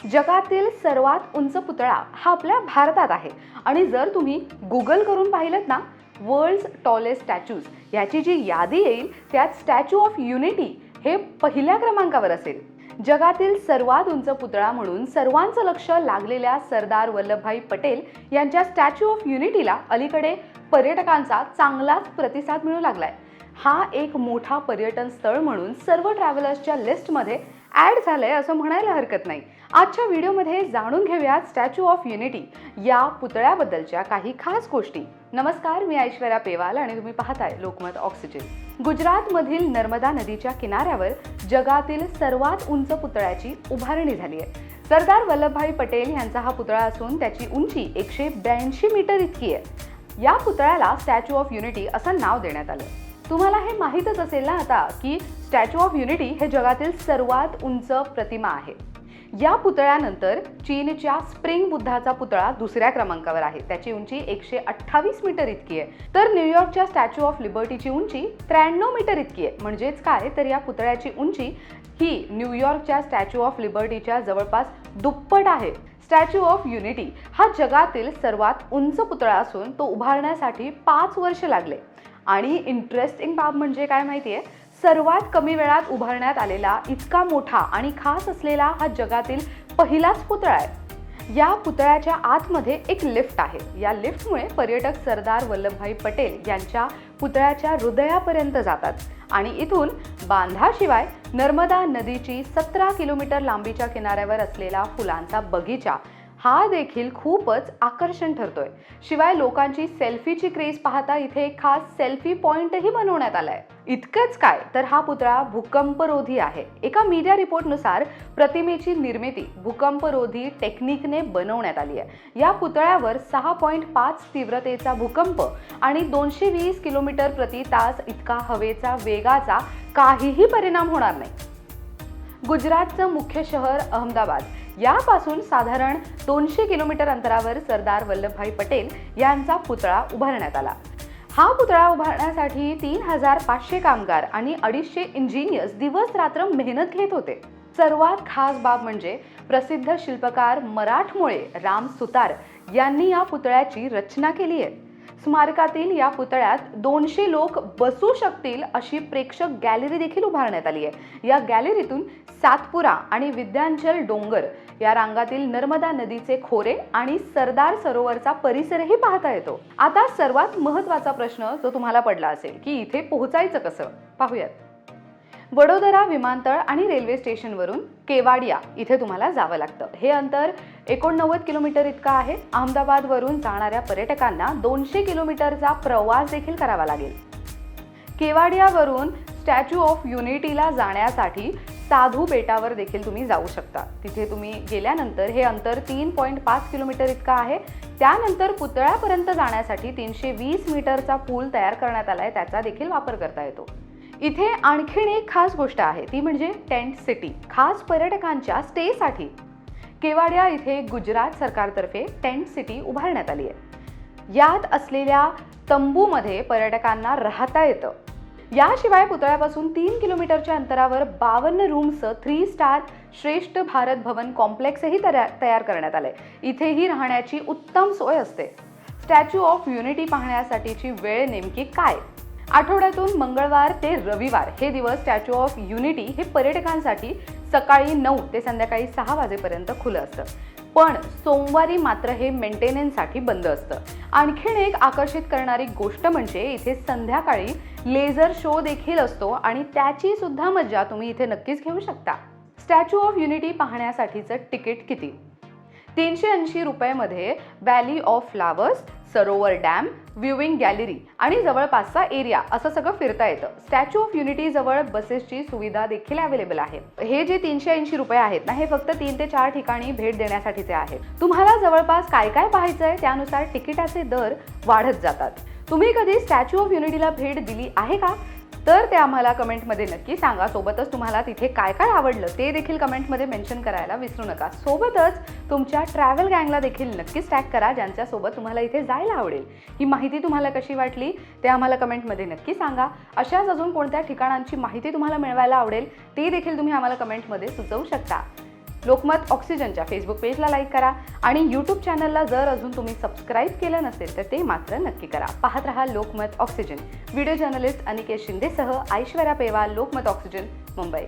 जगातील सर्वात उंच पुतळा हा आपल्या भारतात आहे आणि जर तुम्ही गुगल करून पाहिलत ना वर्ल्ड्स टॉलेस्ट स्टॅच्यूज याची जी यादी येईल त्यात स्टॅच्यू ऑफ युनिटी हे पहिल्या क्रमांकावर असेल. जगातील सर्वात उंच पुतळा म्हणून सर्वांचं लक्ष लागलेल्या सरदार वल्लभभाई पटेल यांच्या स्टॅच्यू ऑफ युनिटीला अलीकडे पर्यटकांचा चांगलाच प्रतिसाद मिळू लागलाय. हा एक मोठा पर्यटन स्थळ म्हणून सर्व ट्रॅव्हलर्सच्या लिस्टमध्ये ॲड झालंय असं म्हणायला हरकत नाही. आजच्या व्हिडिओमध्ये जाणून घेऊया स्टॅच्यू ऑफ युनिटी या पुतळ्याबद्दलच्या काही खास गोष्टी. नमस्कार, मी ऐश्वर्या पेवाल आणि तुम्ही पाहताय लोकमत ऑक्सिजन. गुजरातमधील नर्मदा नदीच्या किनाऱ्यावर जगातील सर्वात उंच पुतळ्याची उभारणी झाली आहे. सरदार वल्लभभाई पटेल यांचा हा पुतळा असून त्याची उंची 182 मीटर इतकी आहे. या पुतळ्याला स्टॅच्यू ऑफ युनिटी असं नाव देण्यात आलं. तुम्हाला हे माहीतच असेल ना आता की स्टॅच्यू ऑफ युनिटी हे जगातील सर्वात उंच प्रतिमा आहे. या पुतळ्यानंतर चीनच्या स्प्रिंग बुद्धाचा पुतळा दुसऱ्या क्रमांकावर आहे. त्याची उंची 128 मीटर इतकी आहे. तर न्यूयॉर्कच्या स्टॅच्यू ऑफ लिबर्टीची उंची 93 मीटर इतकी आहे. म्हणजेच काय तर या पुतळ्याची उंची ही न्यूयॉर्कच्या स्टॅच्यू ऑफ लिबर्टीच्या जवळपास दुप्पट आहे. स्टॅच्यू ऑफ युनिटी हा जगातील सर्वात उंच पुतळा असून तो उभारण्यासाठी 5 वर्ष लागले. आणि इंटरेस्टिंग बाब म्हणजे काय माहिती आहे, सर्वात कमी वेळात उभारण्यात आलेला इतका मोठा आणि खास असलेला हा जगातील पहिलाच पुतळा आहे. या पुतळ्याच्या आतमध्ये एक लिफ्ट आहे. या लिफ्टमुळे पर्यटक सरदार वल्लभभाई पटेल यांच्या पुतळ्याच्या हृदयापर्यंत जातात आणि इथून बांधाशिवाय नर्मदा नदीची 17 किलोमीटर लांबीच्या किनाऱ्यावर असलेला फुलांचा बगीचा हा देखील खूपच आकर्षण ठरतोय. शिवाय लोकांची सेल्फीची क्रेज पाहता इथे एक खास सेल्फी पॉइंटही बनवण्यात आलाय. इतकंच काय तर हा पुतळा भूकंपरोधी आहे. एका मीडिया रिपोर्टनुसार प्रतिमेची निर्मिती भूकंपरोधी टेक्निकने बनवण्यात आली आहे. या पुतळ्यावर 6.5 तीव्रतेचा भूकंप आणि 220 किलोमीटर प्रति तास इतका हवेचा वेगाचा काहीही परिणाम होणार नाही. गुजरातचं मुख्य शहर अहमदाबाद यापासून साधारण 200 किलोमीटर अंतरावर सरदार वल्लभभाई पटेल यांचा पुतळा उभारण्यात आला. हा पुतळा उभारण्यासाठी 3500 कामगार आणि 250 इंजिनियर्स दिवस रात्र मेहनत घेत होते. सर्वात खास बाब म्हणजे प्रसिद्ध शिल्पकार मराठमोळे राम सुतार यांनी या पुतळ्याची रचना केली आहे. स्मारकातील या पुतळ्यात 200 लोक बसू शकतील अशी प्रेक्षक गॅलरी देखील उभारण्यात आली आहे. या गॅलरीतून सातपुरा आणि विद्यांचल डोंगर या रांगातील नर्मदा नदीचे खोरे आणि सरदार सरोवरचा परिसरही पाहता येतो. आता सर्वात महत्त्वाचा प्रश्न जो तुम्हाला पडला असेल की इथे पोहोचायचं कसं, पाहूयात. वडोदरा विमानतळ आणि रेल्वे स्टेशनवरून केवाडिया इथे तुम्हाला जावं लागतं. हे अंतर 89 किलोमीटर इतकं आहे. अहमदाबादवरून जाणाऱ्या पर्यटकांना 200 किलोमीटरचा प्रवास देखील करावा लागेल. केवाडियावरून स्टॅच्यू ऑफ युनिटीला जाण्यासाठी साधू बेटावर देखील तुम्ही जाऊ शकता. तिथे तुम्ही गेल्यानंतर हे अंतर 3.5 किलोमीटर इतकं आहे. त्यानंतर पुतळ्यापर्यंत जाण्यासाठी 320 मीटरचा पूल तयार करण्यात आलाय. त्याचा देखील वापर करता येतो. इथे आणखीन एक खास गोष्ट आहे ती म्हणजे टेंट सिटी, खास पर्यटकांच्या स्टेसाठी. केवाडिया इथे गुजरात सरकारतर्फे टेंट सिटी उभारण्यात आली आहे. यात असलेल्या तंबूमध्ये पर्यटकांना राहता येतं. याशिवाय पुतळ्यापासून 3 किलोमीटरच्या अंतरावर 52 रूमचं 3 स्टार श्रेष्ठ भारत भवन कॉम्प्लेक्सही तयार करण्यात आलंय. इथेही राहण्याची उत्तम सोय असते. स्टॅच्यू ऑफ युनिटी पाहण्यासाठीची वेळ नेमकी काय? आठवड्यातून मंगळवार ते रविवार हे दिवस स्टॅच्यू ऑफ युनिटी हे पर्यटकांसाठी सकाळी 9 ते संध्याकाळी 6 वाजेपर्यंत खुलं असतं. पण सोमवारी मात्र हे मेंटेनन्ससाठी बंद असतं. आणखीन एक आकर्षित करणारी गोष्ट म्हणजे इथे संध्याकाळी लेझर शो देखील असतो आणि त्याची सुद्धा मजा तुम्ही इथे नक्कीच घेऊ शकता. स्टॅच्यू ऑफ युनिटी पाहण्यासाठीचं तिकीट किती? 380 रुपयामध्ये valley of flowers, Sarovar dam, viewing gallery आणि जवळपासचा एरिया असं सगळं फिरता येतं. स्टॅच्यू ऑफ युनिटी जवळ बसेसची सुविधा देखील अवेलेबल आहे. हे जे 380 रुपये आहेत ना हे फक्त 3 ते 4 ठिकाणी भेट देण्यासाठीचे आहेत. तुम्हाला जवळपास काय काय पाहायचंय त्यानुसार तिकिटाचे दर वाढत जातात. तुम्ही कधी स्टॅच्यू ऑफ युनिटीला भेट दिली आहे का? तर ते आम्हाला कमेंटमध्ये नक्की सांगा. सोबतच तुम्हाला तिथे काय काय आवडलं ते देखील कमेंटमध्ये मेन्शन करायला विसरू नका. सोबतच तुमच्या ट्रॅव्हल गँगला देखील नक्कीच टॅग करा ज्यांच्यासोबत तुम्हाला इथे जायला आवडेल. ही माहिती तुम्हाला कशी वाटली ते आम्हाला कमेंटमध्ये नक्की सांगा. अशाच अजून कोणत्या ठिकाणांची माहिती तुम्हाला मिळवायला आवडेल ते देखील तुम्ही आम्हाला कमेंटमध्ये सुचवू शकता. लोकमत ऑक्सिजनच्या फेसबुक पेजला लाईक करा आणि यूट्यूब चॅनलला जर अजून तुम्ही सबस्क्राईब केलं नसेल तर ते मात्र नक्की करा. पाहत रहा Lokmat oxygen. Video journalist Aniket शिंदेसह ऐश्वर्या पेवाल, लोकमत ऑक्सिजन, मुंबई.